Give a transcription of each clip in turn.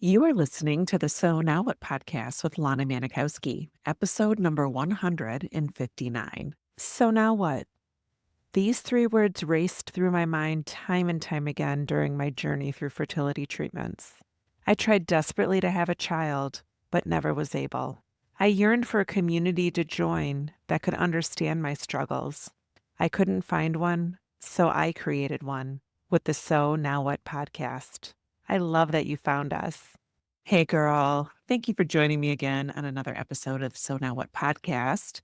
You are listening to the So Now What podcast with Lana Manikowski, episode number 159. So now what? These three words raced through my mind time and time again during my journey through fertility treatments. I tried desperately to have a child, but never was able. I yearned for a community to join that could understand my struggles. I couldn't find one, so I created one with the So Now What podcast. I love that you found us. Hey, girl. Thank you for joining me again on another episode of So Now What podcast.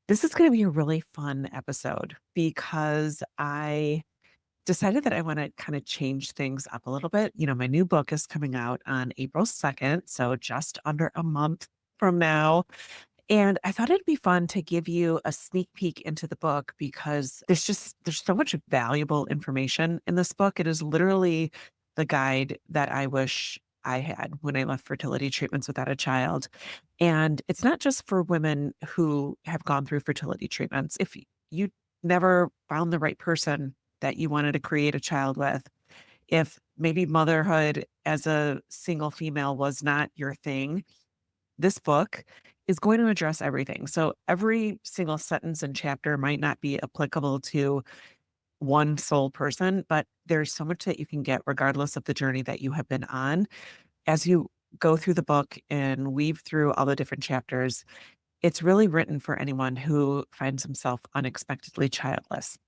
This is going to be a really fun episode because I decided that I want to kind of change things up a little bit. My new book is coming out on April 2nd, so just under a month from now. And I thought it'd be fun to give you a sneak peek into the book because there's so much valuable information in this book. It is literally the guide that I wish I had when I left fertility treatments without a child. And it's not just for women who have gone through fertility treatments. If you never found the right person that you wanted to create a child with, if maybe motherhood as a single female was not your thing, this book is going to address everything. So every single sentence and chapter might not be applicable to one sole person, but there's so much that you can get regardless of the journey that you have been on. As you go through the book and weave through all the different chapters, it's really written for anyone who finds himself unexpectedly childless.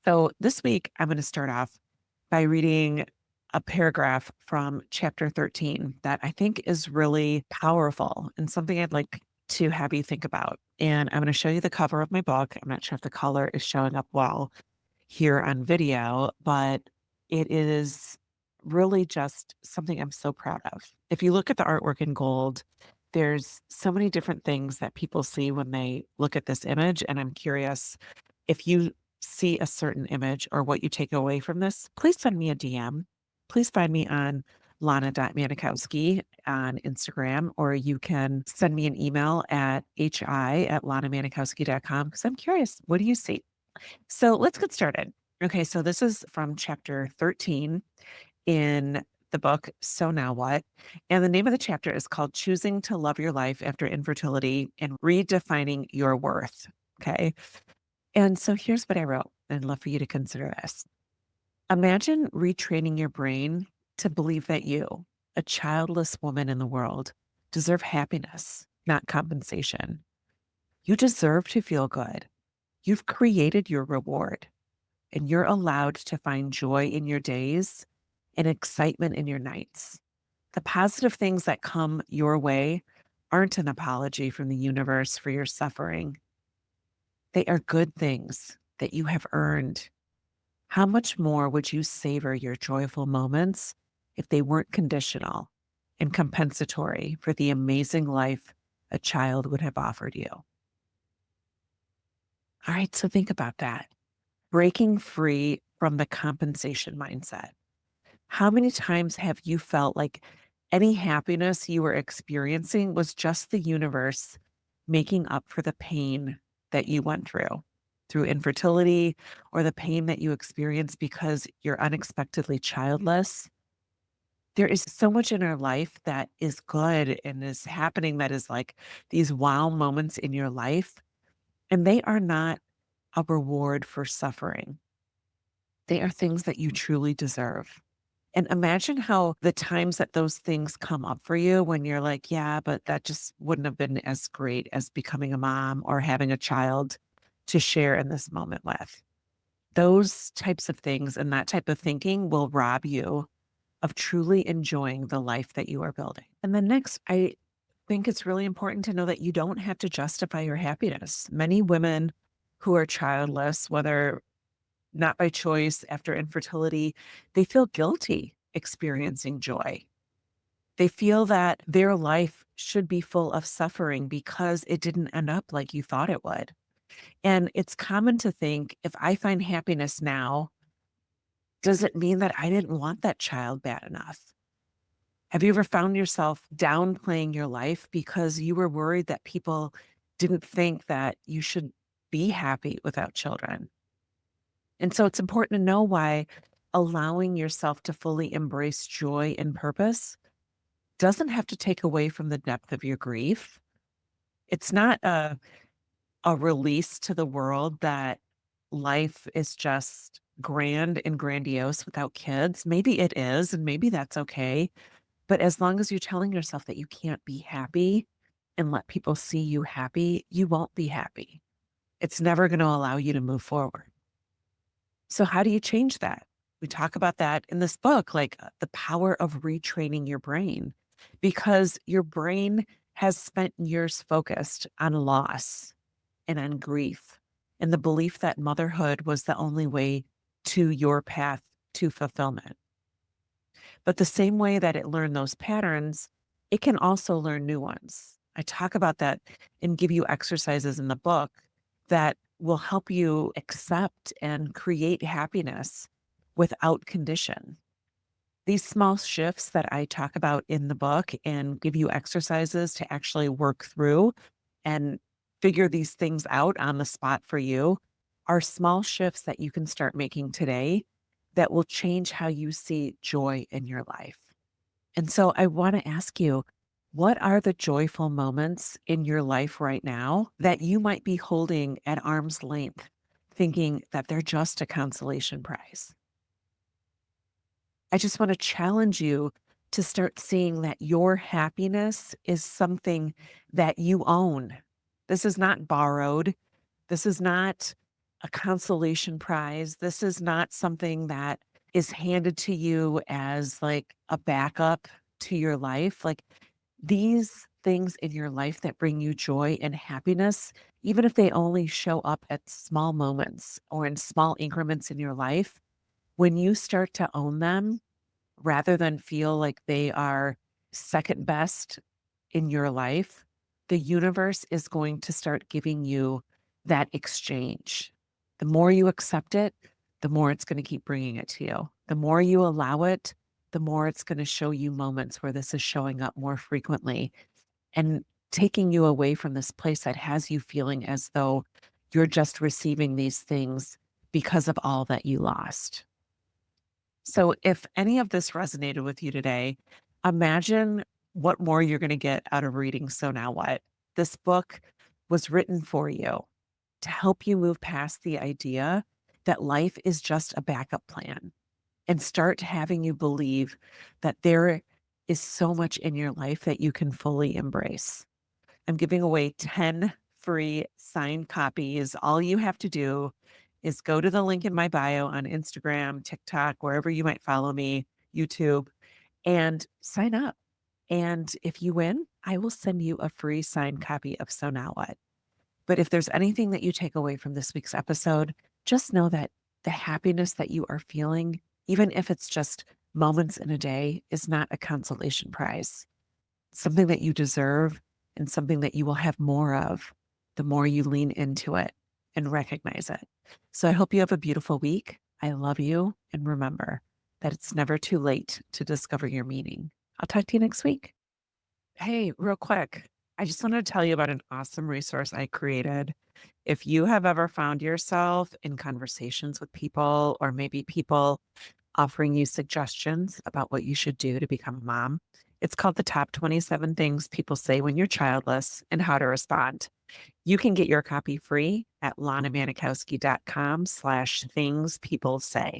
So this week, I'm going to start off by reading a paragraph from chapter 13 that I think is really powerful and something I'd like to have you think about. And I'm going to show you the cover of my book. I'm not sure if the color is showing up well here on video, but it is really just something I'm so proud of. If you look at the artwork in gold, there's so many different things that people see when they look at this image. And I'm curious if you see a certain image or what you take away from this, please send me a DM. Please find me on lana.manikowski on Instagram, or you can send me an email at hi@lanamanikowski.com because I'm curious, what do you see? So let's get started. Okay, so this is from chapter 13 in the book, So Now What? And the name of the chapter is called Choosing to Love Your Life After Infertility and Redefining Your Worth. Okay. And so here's what I wrote, and I'd love for you to consider this. Imagine retraining your brain to believe that you, a childless woman in the world, deserve happiness, not compensation. You deserve to feel good. You've created your reward, and you're allowed to find joy in your days and excitement in your nights. The positive things that come your way aren't an apology from the universe for your suffering. They are good things that you have earned. How much more would you savor your joyful moments if they weren't conditional and compensatory for the amazing life a child would have offered you? All right, so think about that. Breaking free from the compensation mindset. How many times have you felt like any happiness you were experiencing was just the universe making up for the pain that you went through infertility, or the pain that you experienced because you're unexpectedly childless? There is so much in our life that is good and is happening that is like these wow moments in your life, and they are not a reward for suffering. They are things that you truly deserve. And imagine how the times that those things come up for you when you're like, yeah, but that just wouldn't have been as great as becoming a mom or having a child to share in this moment with. Those types of things and that type of thinking will rob you of truly enjoying the life that you are building. And then next, I think it's really important to know that you don't have to justify your happiness. Many women who are childless, whether not by choice after infertility, they feel guilty experiencing joy. They feel that their life should be full of suffering because it didn't end up like you thought it would. And it's common to think, if I find happiness now, does it mean that I didn't want that child bad enough? Have you ever found yourself downplaying your life because you were worried that people didn't think that you should be happy without children? And so it's important to know why allowing yourself to fully embrace joy and purpose doesn't have to take away from the depth of your grief. It's not a release to the world that life is just grand and grandiose without kids. Maybe it is, and maybe that's okay. But as long as you're telling yourself that you can't be happy and let people see you happy, you won't be happy. It's never going to allow you to move forward. So, how do you change that? We talk about that in this book, like the power of retraining your brain, because your brain has spent years focused on loss and on grief and the belief that motherhood was the only way to your path to fulfillment. But the same way that it learned those patterns, it can also learn new ones. I talk about that and give you exercises in the book that will help you accept and create happiness without condition. These small shifts that I talk about in the book and give you exercises to actually work through and figure these things out on the spot for you are small shifts that you can start making today that will change how you see joy in your life. And so I want to ask you, what are the joyful moments in your life right now that you might be holding at arm's length, thinking that they're just a consolation prize? I just want to challenge you to start seeing that your happiness is something that you own. This is not borrowed. This is not a consolation prize. This is not something that is handed to you as like a backup to your life. Like these things in your life that bring you joy and happiness, even if they only show up at small moments or in small increments in your life, when you start to own them, rather than feel like they are second best in your life, the universe is going to start giving you that exchange. The more you accept it, the more it's going to keep bringing it to you. The more you allow it, the more it's going to show you moments where this is showing up more frequently and taking you away from this place that has you feeling as though you're just receiving these things because of all that you lost. So, if any of this resonated with you today, imagine what more you're going to get out of reading So Now What? This book was written for you to help you move past the idea that life is just a backup plan and start having you believe that there is so much in your life that you can fully embrace. I'm giving away 10 free signed copies. All you have to do is go to the link in my bio on Instagram, TikTok, wherever you might follow me, YouTube, and sign up. And if you win, I will send you a free signed copy of So Now What. But if there's anything that you take away from this week's episode, just know that the happiness that you are feeling, even if it's just moments in a day, is not a consolation prize. Something that you deserve and something that you will have more of the more you lean into it and recognize it. So I hope you have a beautiful week. I love you. And remember that it's never too late to discover your meaning. I'll talk to you next week. Hey, real quick, I just wanted to tell you about an awesome resource I created. If you have ever found yourself in conversations with people, or maybe people offering you suggestions about what you should do to become a mom, it's called The Top 27 Things People Say When You're Childless and How to Respond. You can get your copy free at lanamanikowski.com/things people say.